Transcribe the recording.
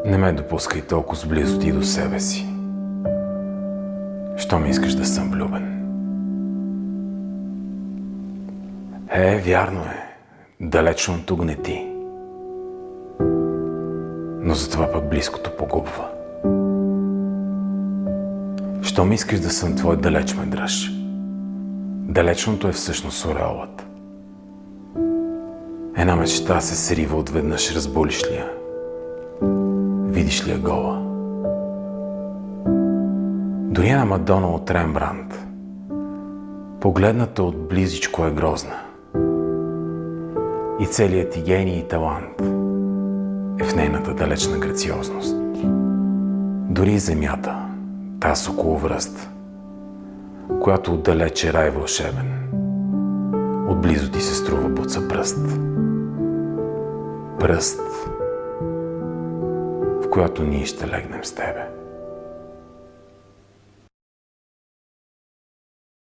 Не ме допускай толкова сблизо ти до себе си. Що ми искаш да съм влюбен? Вярно е, далечното гнети. Но затова пък близкото погубва. Що ми искаш да съм твой далеч медръж? Далечното е всъщност ореолът. Една мечта се срива отведнъж, разболиш ли я? Видиш ли я гола? Дори една Мадона от Рембрандт, погледната от близичко е грозна. И целият ти гений и талант е в нейната далечна грациозност. Дори и земята, таз около връст, която отдалеч е рай вълшебен, отблизо ти се струва буца пръст. Пръст, в която ние ще легнем с тебе.